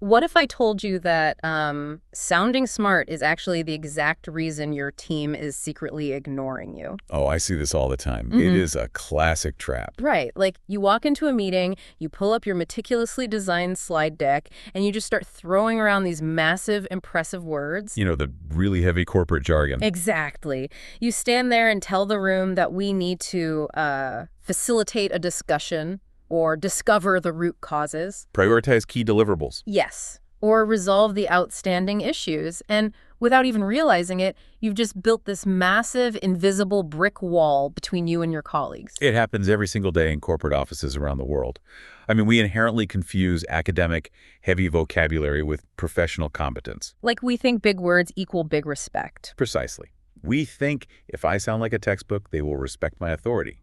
What if I told you that sounding smart is actually the exact reason your team is secretly ignoring you? Oh, I see this all the time. It is a classic trap. Right. Like you walk into a meeting, you pull up your meticulously designed slide deck, and you just start throwing around these massive, impressive words. You know, the really heavy corporate jargon. Exactly. You stand there and tell the room that we need to facilitate a discussion or discover the root causes. Prioritize key deliverables. Yes. Or resolve the outstanding issues. And without even realizing it, you've just built this massive, invisible brick wall between you and your colleagues. It happens every single day in corporate offices around the world. I mean, we inherently confuse academic, heavy vocabulary with professional competence. Like we think big words equal big respect. Precisely. We think if I sound like a textbook, they will respect my authority.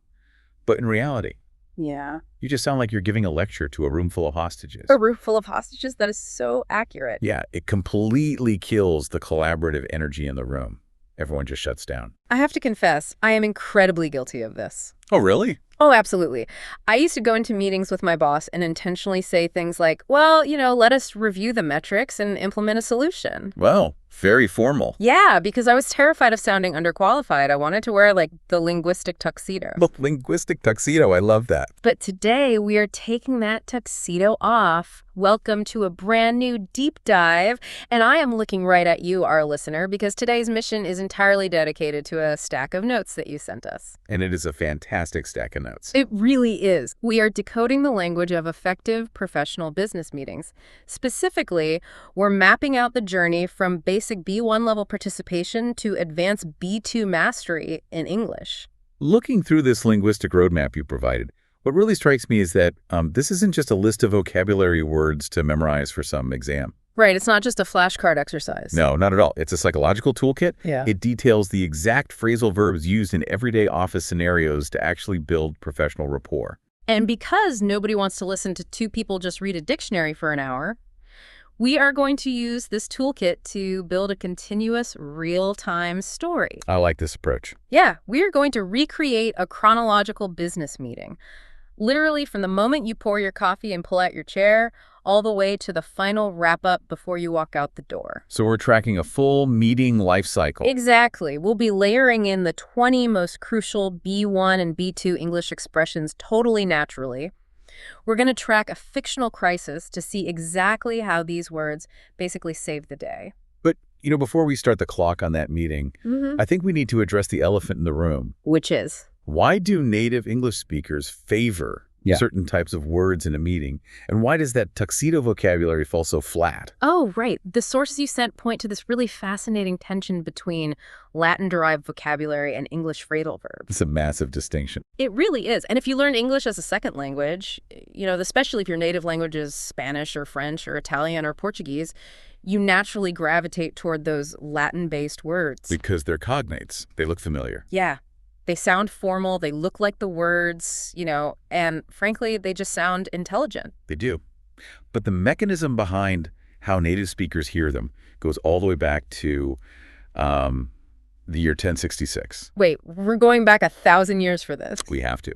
But in reality, Yeah. you just sound like you're giving a lecture to a room full of hostages. A room full of hostages? That is so accurate. Yeah, it completely kills the collaborative energy in the room. Everyone just shuts down. I have to confess, I am incredibly guilty of this. Oh, really? Oh, absolutely. I used to go into meetings with my boss and intentionally say things like, well, let us review the metrics and implement a solution. Well, very formal. Yeah, because I was terrified of sounding underqualified. I wanted to wear, the linguistic tuxedo. The linguistic tuxedo, I love that. But today, we are taking that tuxedo off. Welcome to a brand new deep dive. And I am looking right at you, our listener, because today's mission is entirely dedicated to a stack of notes that you sent us. And it is a fantastic stack of notes. It really is. We are decoding the language of effective professional business meetings. Specifically, we're mapping out the journey from basic B1 level participation to advanced B2 mastery in English. Looking through this linguistic roadmap you provided, what really strikes me is that this isn't just a list of vocabulary words to memorize for some exam. Right, it's not just a flashcard exercise. No, not at all. It's a psychological toolkit. Yeah. It details the exact phrasal verbs used in everyday office scenarios to actually build professional rapport. And because nobody wants to listen to two people just read a dictionary for an hour, we are going to use this toolkit to build a continuous, real-time story. I like this approach. Yeah, we are going to recreate a chronological business meeting. Literally from the moment you pour your coffee and pull out your chair, all the way to the final wrap-up before you walk out the door. So we're tracking a full meeting life cycle. Exactly. We'll be layering in the 20 most crucial B1 and B2 English expressions totally naturally. We're going to track a fictional crisis to see exactly how these words basically save the day. But, before we start the clock on that meeting, I think we need to address the elephant in the room. Which is? Why do native English speakers favor certain types of words in a meeting? And why does that tuxedo vocabulary fall so flat? Oh, right. The sources you sent point to this really fascinating tension between Latin-derived vocabulary and English phrasal verbs. It's a massive distinction. It really is. And if you learn English as a second language, especially if your native language is Spanish or French or Italian or Portuguese, you naturally gravitate toward those Latin-based words. Because they're cognates. They look familiar. Yeah. They sound formal, they look like the words, and frankly, they just sound intelligent. They do. But the mechanism behind how native speakers hear them goes all the way back to the year 1066. Wait, we're going back 1,000 years for this. We have to.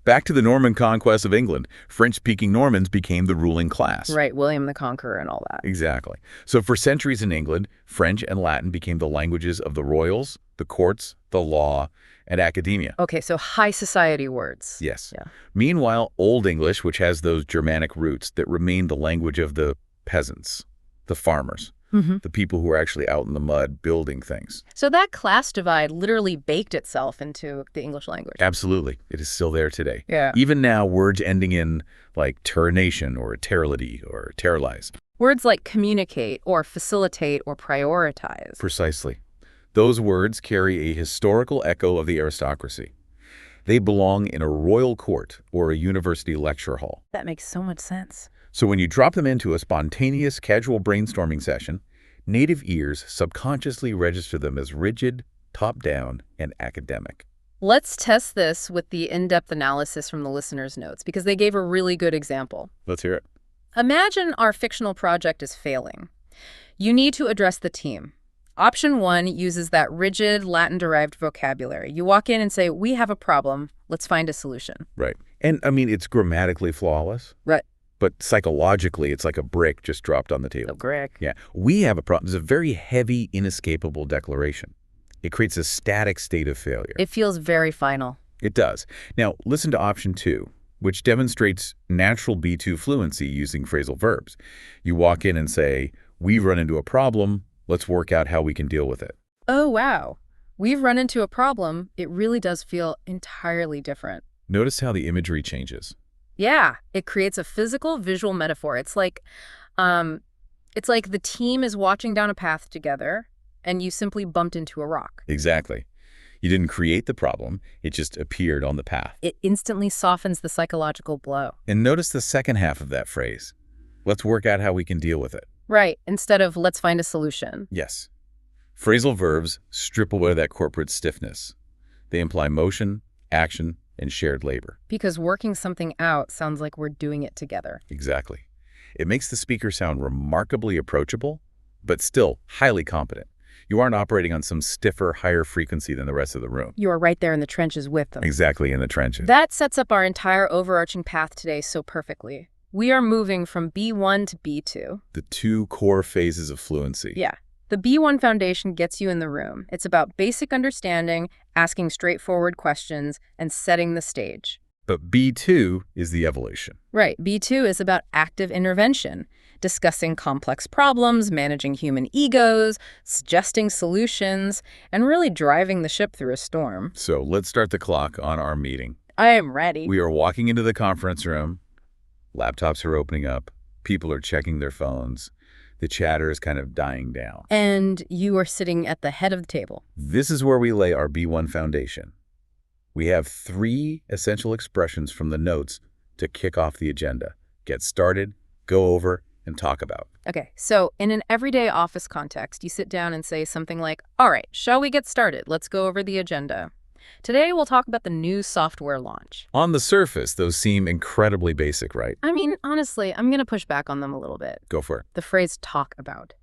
Back to the Norman conquest of England, French-speaking Normans became the ruling class. Right, William the Conqueror and all that. Exactly. So for centuries in England, French and Latin became the languages of the royals, the courts, the law, and academia. Okay, so high society words. Yes. Yeah. Meanwhile, Old English, which has those Germanic roots that remained the language of the peasants, the farmers, the people who are actually out in the mud building things. So that class divide literally baked itself into the English language. Absolutely. It is still there today. Yeah. Even now, words ending in like terrination or terrelity or terrelize. Words like communicate or facilitate or prioritize. Precisely. Those words carry a historical echo of the aristocracy. They belong in a royal court or a university lecture hall. That makes so much sense. So when you drop them into a spontaneous, casual brainstorming session, native ears subconsciously register them as rigid, top-down, and academic. Let's test this with the in-depth analysis from the listeners' notes, because they gave a really good example. Let's hear it. Imagine our fictional project is failing. You need to address the team. Option 1 uses that rigid Latin-derived vocabulary. You walk in and say, we have a problem. Let's find a solution. Right. And, it's grammatically flawless. Right. But psychologically, it's like a brick just dropped on the table. Oh, Greg. Yeah. We have a problem. It's a very heavy, inescapable declaration. It creates a static state of failure. It feels very final. It does. Now, listen to option 2, which demonstrates natural B2 fluency using phrasal verbs. You walk in and say, we've run into a problem. Let's work out how we can deal with it. Oh, wow. We've run into a problem. It really does feel entirely different. Notice how the imagery changes. Yeah, it creates a physical, visual metaphor. It's like the team is watching down a path together, and you simply bumped into a rock. Exactly. You didn't create the problem. It just appeared on the path. It instantly softens the psychological blow. And notice the second half of that phrase. Let's work out how we can deal with it. Right, instead of let's find a solution. Yes. Phrasal verbs strip away that corporate stiffness. They imply motion, action, and shared labor. Because working something out sounds like we're doing it together. Exactly. It makes the speaker sound remarkably approachable, but still highly competent. You aren't operating on some stiffer, higher frequency than the rest of the room. You are right there in the trenches with them. Exactly, in the trenches. That sets up our entire overarching path today so perfectly. We are moving from B1 to B2. The 2 core phases of fluency. Yeah. The B1 foundation gets you in the room. It's about basic understanding, asking straightforward questions, and setting the stage. But B2 is the evolution. Right. B2 is about active intervention, discussing complex problems, managing human egos, suggesting solutions, and really driving the ship through a storm. So let's start the clock on our meeting. I am ready. We are walking into the conference room. Laptops are opening up. People are checking their phones. The chatter is kind of dying down. And you are sitting at the head of the table. This is where we lay our B1 foundation. We have 3 essential expressions from the notes to kick off the agenda. Get started, go over, and talk about. Okay, so in an everyday office context, you sit down and say something like, all right, shall we get started? Let's go over the agenda. Today, we'll talk about the new software launch. On the surface, those seem incredibly basic, right? I mean, honestly, I'm going to push back on them a little bit. Go for it. The phrase talk about.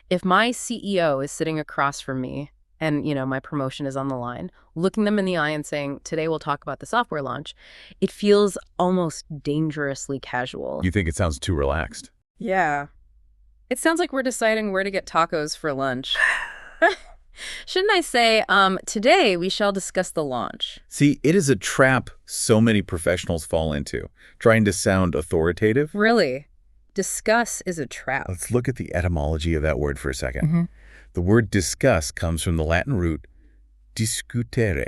If my CEO is sitting across from me and, my promotion is on the line, looking them in the eye and saying, today we'll talk about the software launch, it feels almost dangerously casual. You think it sounds too relaxed? Yeah. It sounds like we're deciding where to get tacos for lunch. Shouldn't I say, today we shall discuss the launch? See, it is a trap so many professionals fall into, trying to sound authoritative. Really? Discuss is a trap. Let's look at the etymology of that word for a second. The word discuss comes from the Latin root discutere.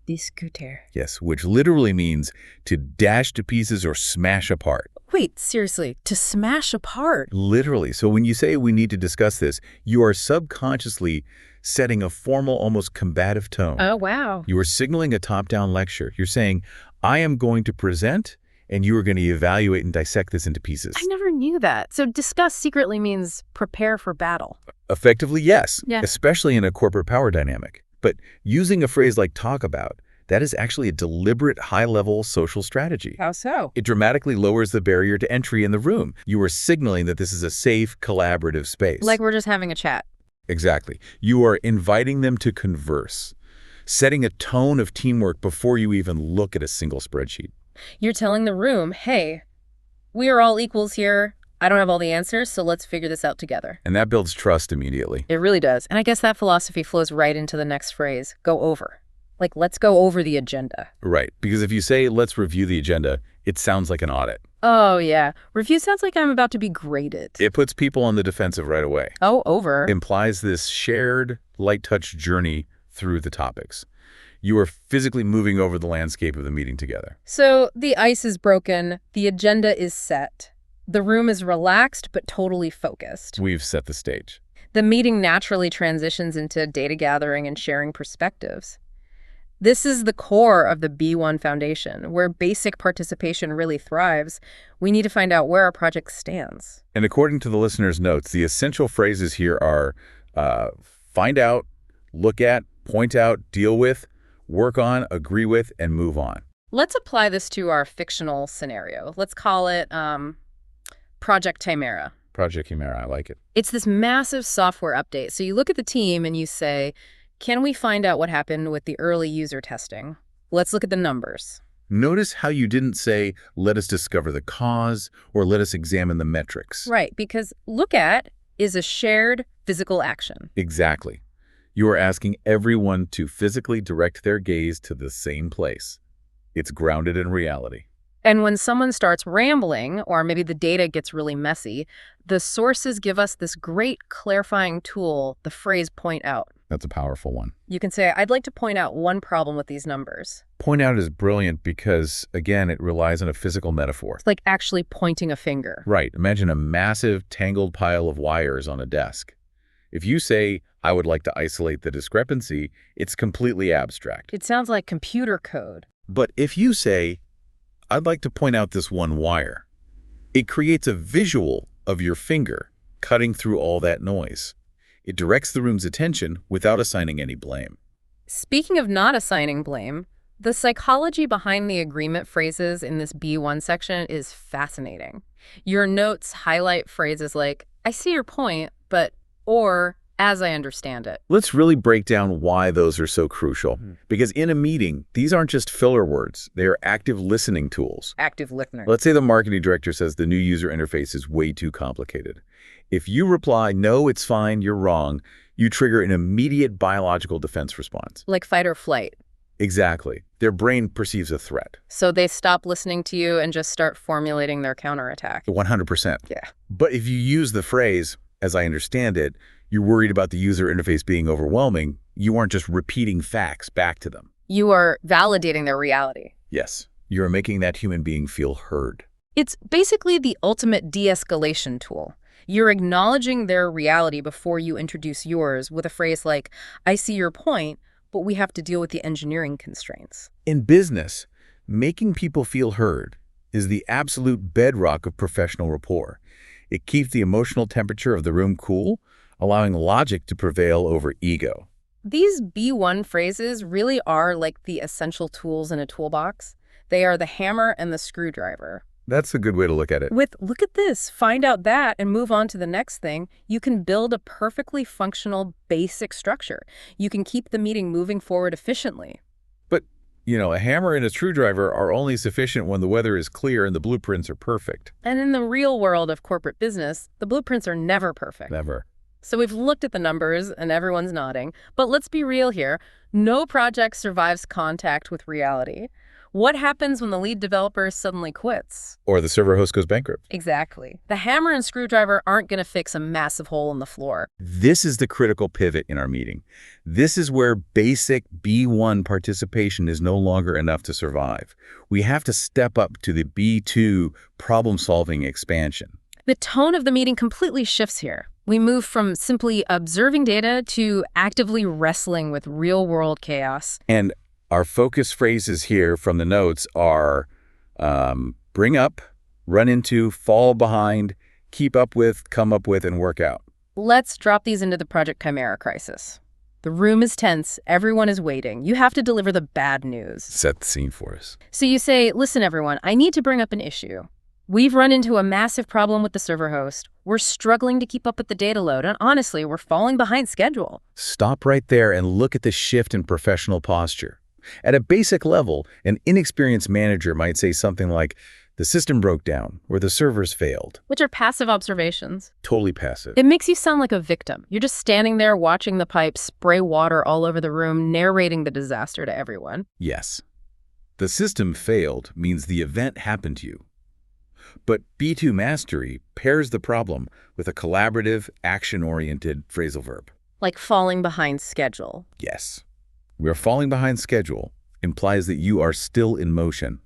Discutere. Yes, which literally means to dash to pieces or smash apart. Wait, seriously, to smash apart? Literally. So when you say we need to discuss this, you are subconsciously setting a formal, almost combative tone. Oh, wow. You are signaling a top-down lecture. You're saying, I am going to present, and you are going to evaluate and dissect this into pieces. I never knew that. So discuss secretly means prepare for battle. Effectively, yes, Yeah. especially in a corporate power dynamic. But using a phrase like talk about, that is actually a deliberate high-level social strategy. How so? It dramatically lowers the barrier to entry in the room. You are signaling that this is a safe, collaborative space. Like we're just having a chat. Exactly. You are inviting them to converse, setting a tone of teamwork before you even look at a single spreadsheet. You're telling the room, hey, we are all equals here. I don't have all the answers, so let's figure this out together. And that builds trust immediately. It really does. And I guess that philosophy flows right into the next phrase, go over. Like, let's go over the agenda. Right. Because if you say, let's review the agenda, it sounds like an audit. Oh, yeah. Review sounds like I'm about to be graded. It puts people on the defensive right away. Oh, over. Implies this shared, light-touch journey through the topics. You are physically moving over the landscape of the meeting together. So the ice is broken. The agenda is set. The room is relaxed but totally focused. We've set the stage. The meeting naturally transitions into data gathering and sharing perspectives. This is the core of the B1 Foundation, where basic participation really thrives. We need to find out where our project stands. And according to the listener's notes, the essential phrases here are find out, look at, point out, deal with, work on, agree with, and move on. Let's apply this to our fictional scenario. Let's call it Project Chimera. Project Chimera, I like it. It's this massive software update. So you look at the team and you say, can we find out what happened with the early user testing? Let's look at the numbers. Notice how you didn't say, let us discover the cause or let us examine the metrics. Right, because look at is a shared physical action. Exactly. You are asking everyone to physically direct their gaze to the same place. It's grounded in reality. And when someone starts rambling, or maybe the data gets really messy, the sources give us this great clarifying tool, the phrase point out. That's a powerful one. You can say, I'd like to point out one problem with these numbers. Point out is brilliant because, again, it relies on a physical metaphor. It's like actually pointing a finger. Right. Imagine a massive tangled pile of wires on a desk. If you say, I would like to isolate the discrepancy, it's completely abstract. It sounds like computer code. But if you say, I'd like to point out this one wire, it creates a visual of your finger cutting through all that noise. It directs the room's attention without assigning any blame. Speaking of not assigning blame, the psychology behind the agreement phrases in this B1 section is fascinating. Your notes highlight phrases like, I see your point, but, or, as I understand it. Let's really break down why those are so crucial. Because in a meeting, these aren't just filler words. They are active listening tools. Active listener. Let's say the marketing director says the new user interface is way too complicated. If you reply, no, it's fine, you're wrong, you trigger an immediate biological defense response. Like fight or flight. Exactly. Their brain perceives a threat. So they stop listening to you and just start formulating their counterattack. 100%. Yeah. But if you use the phrase, as I understand it, you're worried about the user interface being overwhelming, you aren't just repeating facts back to them. You are validating their reality. Yes. You're making that human being feel heard. It's basically the ultimate de-escalation tool. You're acknowledging their reality before you introduce yours with a phrase like, I see your point, but we have to deal with the engineering constraints. In business, making people feel heard is the absolute bedrock of professional rapport. It keeps the emotional temperature of the room cool, allowing logic to prevail over ego. These B1 phrases really are like the essential tools in a toolbox. They are the hammer and the screwdriver. That's a good way to look at it. With look at this, find out that, and move on to the next thing, you can build a perfectly functional basic structure. You can keep the meeting moving forward efficiently. But, a hammer and a screwdriver are only sufficient when the weather is clear and the blueprints are perfect. And in the real world of corporate business, the blueprints are never perfect. Never. So we've looked at the numbers and everyone's nodding, but let's be real here. No project survives contact with reality. What happens when the lead developer suddenly quits? Or the server host goes bankrupt. Exactly. The hammer and screwdriver aren't going to fix a massive hole in the floor. This is the critical pivot in our meeting. This is where basic B1 participation is no longer enough to survive. We have to step up to the B2 problem-solving expansion. The tone of the meeting completely shifts here. We move from simply observing data to actively wrestling with real-world chaos. And our focus phrases here from the notes are bring up, run into, fall behind, keep up with, come up with, and work out. Let's drop these into the Project Chimera crisis. The room is tense. Everyone is waiting. You have to deliver the bad news. Set the scene for us. So you say, listen, everyone, I need to bring up an issue. We've run into a massive problem with the server host. We're struggling to keep up with the data load, and honestly, we're falling behind schedule. Stop right there and look at the shift in professional posture. At a basic level, an inexperienced manager might say something like, the system broke down, or the servers failed. Which are passive observations. Totally passive. It makes you sound like a victim. You're just standing there watching the pipes spray water all over the room, narrating the disaster to everyone. Yes. The system failed means the event happened to you. But B2 Mastery pairs the problem with a collaborative, action-oriented phrasal verb. Like falling behind schedule. Yes. We are falling behind schedule implies that you are still in motion.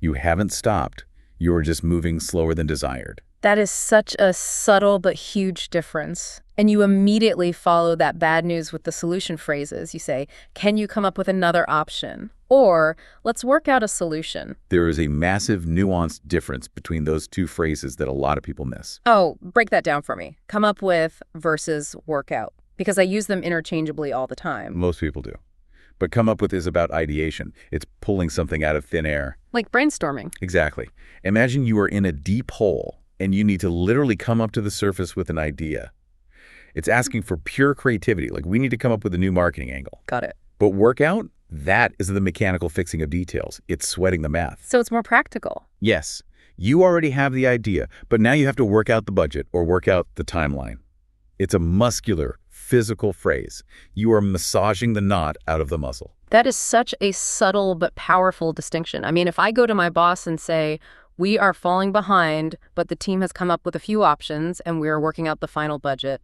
You haven't stopped. You are just moving slower than desired. That is such a subtle but huge difference. And you immediately follow that bad news with the solution phrases. You say, can you come up with another option? Or, let's work out a solution. There is a massive nuanced difference between those two phrases that a lot of people miss. Oh, break that down for me. Come up with versus work out. Because I use them interchangeably all the time. Most people do. But come up with is about ideation. It's pulling something out of thin air. Like brainstorming. Exactly. Imagine you are in a deep hole and you need to literally come up to the surface with an idea. It's asking for pure creativity, like we need to come up with a new marketing angle. Got it. But work out, That is the mechanical fixing of details. It's sweating the math. So it's more practical. Yes, you already have the idea, but now you have to work out the budget or work out the timeline. It's a muscular, physical phrase. You are massaging the knot out of the muscle. That is such a subtle but powerful distinction. I mean, if I go to my boss and say, we are falling behind, but the team has come up with a few options and we're working out the final budget,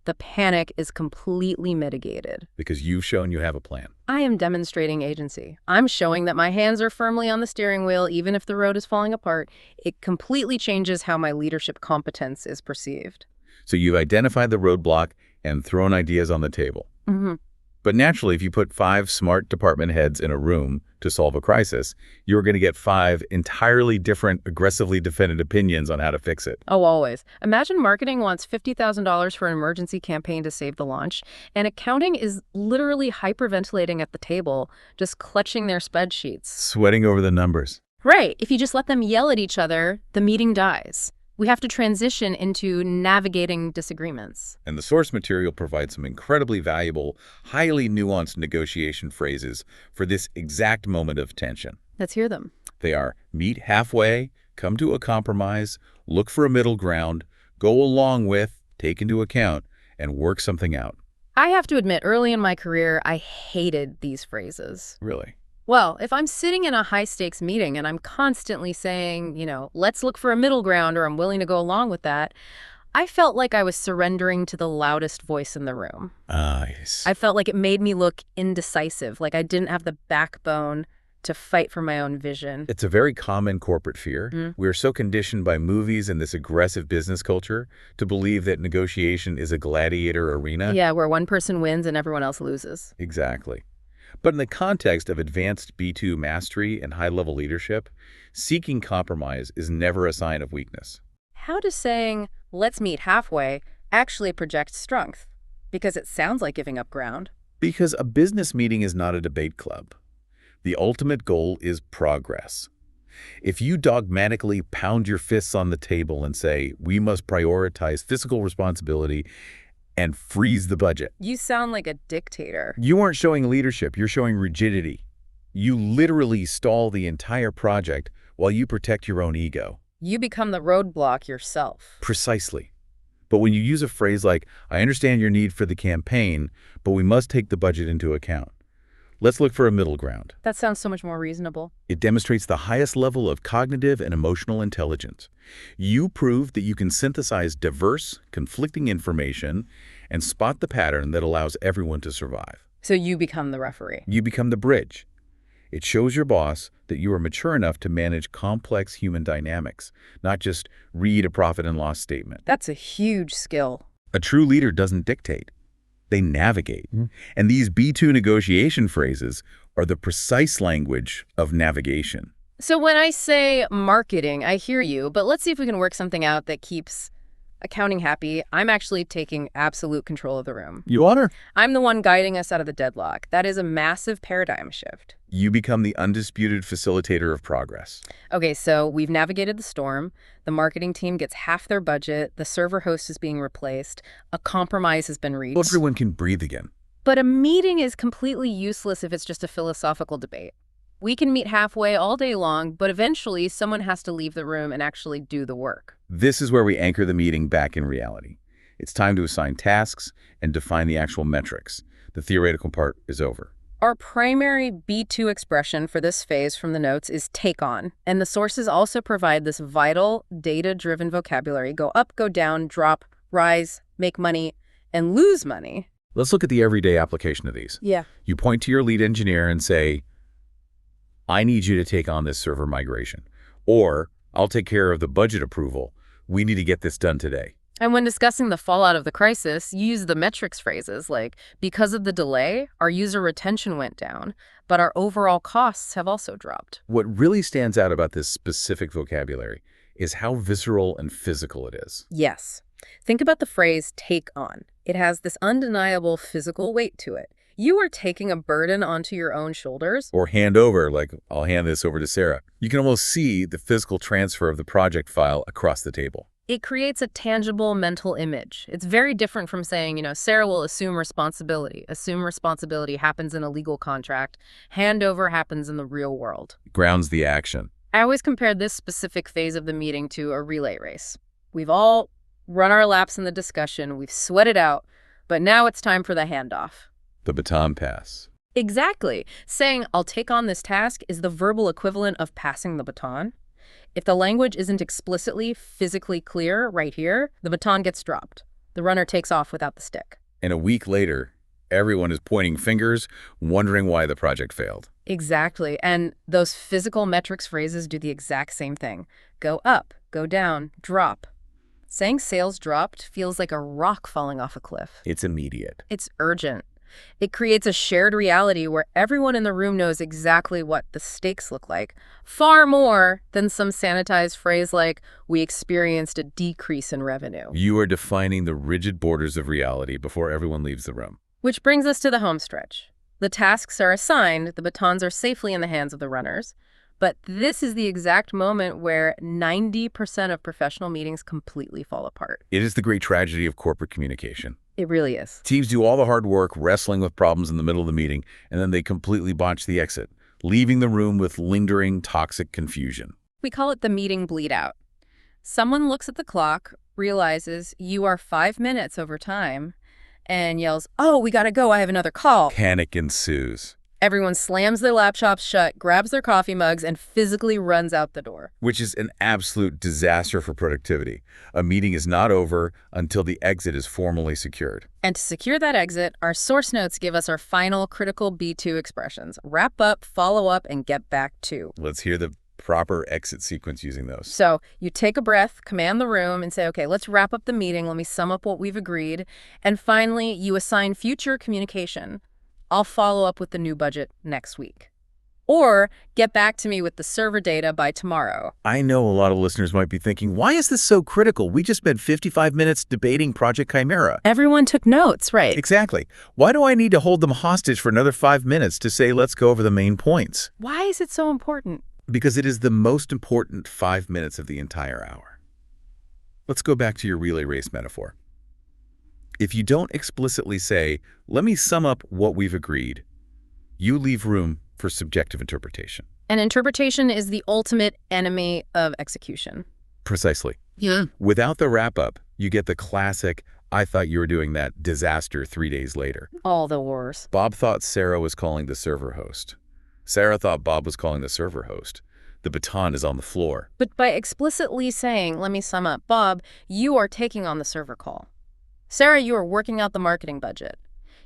the panic is completely mitigated. Because you've shown you have a plan. I am demonstrating agency. I'm showing that my hands are firmly on the steering wheel, even if the road is falling apart. It completely changes how my leadership competence is perceived. So you've identified the roadblock and thrown ideas on the table. Mm-hmm. But naturally, if you put 5 smart department heads in a room to solve a crisis, you're going to get 5 entirely different, aggressively defended opinions on how to fix it. Oh, always. Imagine marketing wants $50,000 for an emergency campaign to save the launch, and accounting is literally hyperventilating at the table, just clutching their spreadsheets. Sweating over the numbers. Right. If you just let them yell at each other, the meeting dies. We have to transition into navigating disagreements. And the source material provides some incredibly valuable, highly nuanced negotiation phrases for this exact moment of tension. Let's hear them. They are meet halfway, come to a compromise, look for a middle ground, go along with, take into account, and work something out. I have to admit, early in my career, I hated these phrases. Really? Well, if I'm sitting in a high-stakes meeting and I'm constantly saying, let's look for a middle ground or I'm willing to go along with that, I felt like I was surrendering to the loudest voice in the room. Yes. I felt like it made me look indecisive, like I didn't have the backbone to fight for my own vision. It's a very common corporate fear. Mm-hmm. We're so conditioned by movies and this aggressive business culture to believe that negotiation is a gladiator arena. Yeah, where one person wins and everyone else loses. Exactly. But in the context of advanced B2 mastery and high-level leadership, seeking compromise is never a sign of weakness. How does saying, let's meet halfway, actually project strength? Because it sounds like giving up ground. Because a business meeting is not a debate club. The ultimate goal is progress. If you dogmatically pound your fists on the table and say, we must prioritize fiscal responsibility and freeze the budget. You sound like a dictator. You aren't showing leadership, you're showing rigidity. You literally stall the entire project while you protect your own ego. You become the roadblock yourself. Precisely. But when you use a phrase like, I understand your need for the campaign, but we must take the budget into account. Let's look for a middle ground. That sounds so much more reasonable. It demonstrates the highest level of cognitive and emotional intelligence. You prove that you can synthesize diverse, conflicting information and spot the pattern that allows everyone to survive. So you become the referee. You become the bridge. It shows your boss that you are mature enough to manage complex human dynamics, not just read a profit and loss statement. That's a huge skill. A true leader doesn't dictate. They navigate. And these B2 negotiation phrases are the precise language of navigation. So when I say marketing, I hear you, but let's see if we can work something out that keeps accounting happy. I'm actually taking absolute control of the room. You honor. I'm the one guiding us out of the deadlock. That is a massive paradigm shift. You become the undisputed facilitator of progress. Okay, so we've navigated the storm. The marketing team gets half their budget. The server host is being replaced. A compromise has been reached. Everyone can breathe again. But a meeting is completely useless if it's just a philosophical debate. We can meet halfway all day long, but eventually someone has to leave the room and actually do the work. This is where we anchor the meeting back in reality. It's time to assign tasks and define the actual metrics. The theoretical part is over. Our primary B2 expression for this phase from the notes is take on, and the sources also provide this vital, data-driven vocabulary: go up, go down, drop, rise, make money, and lose money. Let's look at the everyday application of these. Yeah. You point to your lead engineer and say, I need you to take on this server migration. Or, I'll take care of the budget approval. We need to get this done today. And when discussing the fallout of the crisis, you use the metrics phrases like, because of the delay, our user retention went down, but our overall costs have also dropped. What really stands out about this specific vocabulary is how visceral and physical it is. Yes. Think about the phrase take on. It has this undeniable physical weight to it. You are taking a burden onto your own shoulders. Or hand over, like I'll hand this over to Sarah. You can almost see the physical transfer of the project file across the table. It creates a tangible mental image. It's very different from saying, Sarah will assume responsibility. Assume responsibility happens in a legal contract. Handover happens in the real world. Grounds the action. I always compare this specific phase of the meeting to a relay race. We've all run our laps in the discussion. We've sweated out. But now it's time for the handoff. The baton pass. Exactly. Saying, I'll take on this task is the verbal equivalent of passing the baton. If the language isn't explicitly, physically clear right here, the baton gets dropped. The runner takes off without the stick. And a week later, everyone is pointing fingers, wondering why the project failed. Exactly. And those physical metrics phrases do the exact same thing. Go up, go down, drop. Saying sales dropped feels like a rock falling off a cliff. It's immediate. It's urgent. It creates a shared reality where everyone in the room knows exactly what the stakes look like, far more than some sanitized phrase like, we experienced a decrease in revenue. You are defining the rigid borders of reality before everyone leaves the room. Which brings us to the home stretch. The tasks are assigned, the batons are safely in the hands of the runners. But this is the exact moment where 90% of professional meetings completely fall apart. It is the great tragedy of corporate communication. It really is. Teams do all the hard work wrestling with problems in the middle of the meeting, and then they completely botch the exit, leaving the room with lingering toxic confusion. We call it the meeting bleed out. Someone looks at the clock, realizes you are 5 minutes over time, and yells, "Oh, we gotta go, I have another call." Panic ensues. Everyone slams their laptops shut, grabs their coffee mugs, and physically runs out the door. Which is an absolute disaster for productivity. A meeting is not over until the exit is formally secured. And to secure that exit, our source notes give us our final critical B2 expressions. Wrap up, follow up, and get back to. Let's hear the proper exit sequence using those. So you take a breath, command the room, and say, okay, let's wrap up the meeting. Let me sum up what we've agreed. And finally, you assign future communication. I'll follow up with the new budget next week. Or get back to me with the server data by tomorrow. I know a lot of listeners might be thinking, why is this so critical? We just spent 55 minutes debating Project Chimera. Everyone took notes, right? Exactly. Why do I need to hold them hostage for another 5 minutes to say, let's go over the main points? Why is it so important? Because it is the most important 5 minutes of the entire hour. Let's go back to your relay race metaphor. If you don't explicitly say, let me sum up what we've agreed, you leave room for subjective interpretation. And interpretation is the ultimate enemy of execution. Precisely. Yeah. Without the wrap-up, you get the classic, I thought you were doing that disaster 3 days later. All the wars. Bob thought Sarah was calling the server host. Sarah thought Bob was calling the server host. The baton is on the floor. But by explicitly saying, let me sum up, Bob, you are taking on the server call. Sarah, you are working out the marketing budget.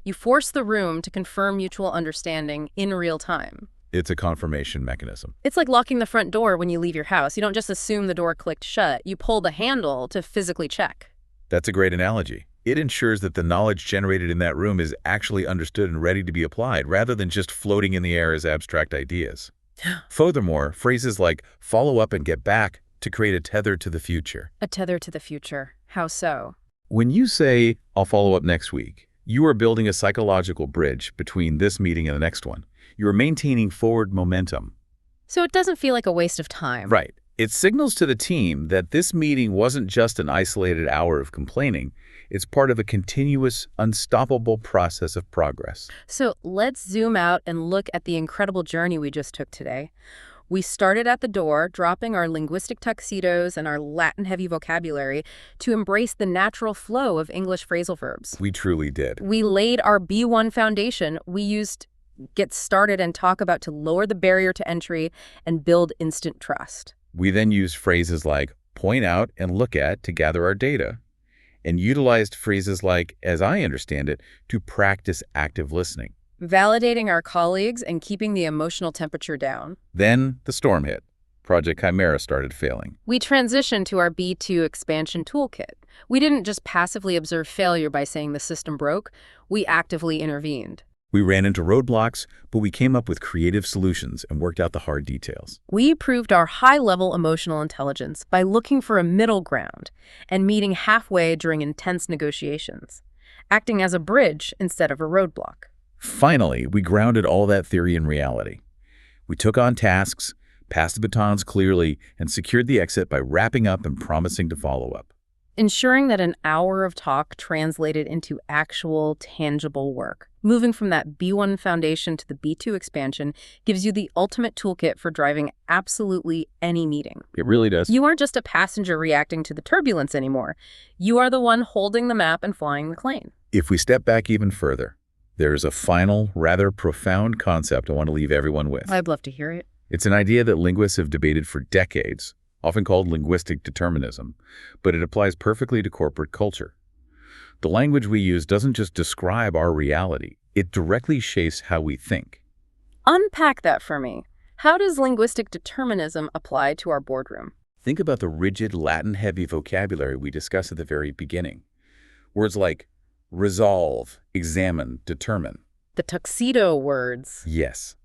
You force the room to confirm mutual understanding in real time. It's a confirmation mechanism. It's like locking the front door when you leave your house. You don't just assume the door clicked shut. You pull the handle to physically check. That's a great analogy. It ensures that the knowledge generated in that room is actually understood and ready to be applied, rather than just floating in the air as abstract ideas. Furthermore, phrases like follow up and get back to create a tether to the future. A tether to the future. How so? When you say, I'll follow up next week, you are building a psychological bridge between this meeting and the next one. You are maintaining forward momentum. So it doesn't feel like a waste of time. Right. It signals to the team that this meeting wasn't just an isolated hour of complaining. It's part of a continuous, unstoppable process of progress. So let's zoom out and look at the incredible journey we just took today. We started at the door, dropping our linguistic tuxedos and our Latin-heavy vocabulary to embrace the natural flow of English phrasal verbs. We truly did. We laid our B1 foundation. We used get started and talk about to lower the barrier to entry and build instant trust. We then used phrases like point out and look at to gather our data, and utilized phrases like, as I understand it, to practice active listening. Validating our colleagues and keeping the emotional temperature down. Then the storm hit. Project Chimera started failing. We transitioned to our B2 expansion toolkit. We didn't just passively observe failure by saying the system broke. We actively intervened. We ran into roadblocks, but we came up with creative solutions and worked out the hard details. We proved our high-level emotional intelligence by looking for a middle ground and meeting halfway during intense negotiations, acting as a bridge instead of a roadblock. Finally, we grounded all that theory in reality. We took on tasks, passed the batons clearly, and secured the exit by wrapping up and promising to follow up. Ensuring that an hour of talk translated into actual, tangible work. Moving from that B1 foundation to the B2 expansion gives you the ultimate toolkit for driving absolutely any meeting. It really does. You aren't just a passenger reacting to the turbulence anymore. You are the one holding the map and flying the plane. If we step back even further, there's a final, rather profound concept I want to leave everyone with. I'd love to hear it. It's an idea that linguists have debated for decades, often called linguistic determinism, but it applies perfectly to corporate culture. The language we use doesn't just describe our reality, it directly shapes how we think. Unpack that for me. How does linguistic determinism apply to our boardroom? Think about the rigid Latin-heavy vocabulary we discussed at the very beginning. Words like resolve, examine, determine. The tuxedo words. Yes.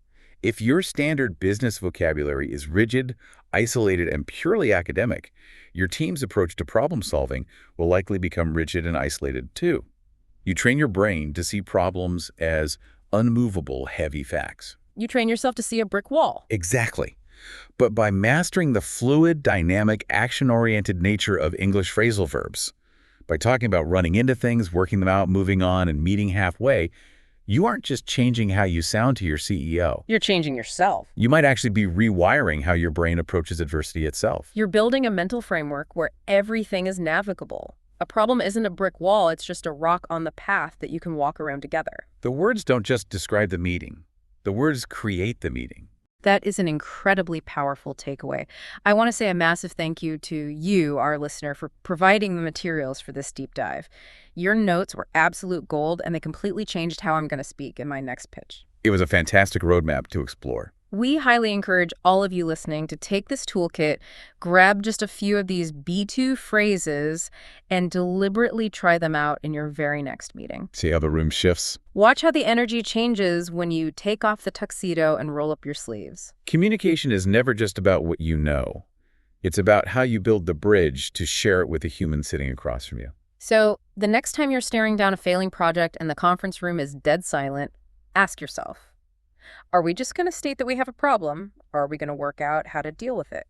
If your standard business vocabulary is rigid, isolated, and purely academic, your team's approach to problem solving will likely become rigid and isolated too. You train your brain to see problems as unmovable, heavy facts. You train yourself to see a brick wall. Exactly. But by mastering the fluid, dynamic, action-oriented nature of English phrasal verbs, by talking about running into things, working them out, moving on, and meeting halfway, you aren't just changing how you sound to your CEO. You're changing yourself. You might actually be rewiring how your brain approaches adversity itself. You're building a mental framework where everything is navigable. A problem isn't a brick wall, it's just a rock on the path that you can walk around together. The words don't just describe the meeting. The words create the meeting. That is an incredibly powerful takeaway. I want to say a massive thank you to you, our listener, for providing the materials for this deep dive. Your notes were absolute gold, and they completely changed how I'm going to speak in my next pitch. It was a fantastic roadmap to explore. We highly encourage all of you listening to take this toolkit, grab just a few of these B2 phrases, and deliberately try them out in your very next meeting. See how the room shifts? Watch how the energy changes when you take off the tuxedo and roll up your sleeves. Communication is never just about what you know. It's about how you build the bridge to share it with the human sitting across from you. So, the next time you're staring down a failing project and the conference room is dead silent, ask yourself, are we just going to state that we have a problem, or are we going to work out how to deal with it?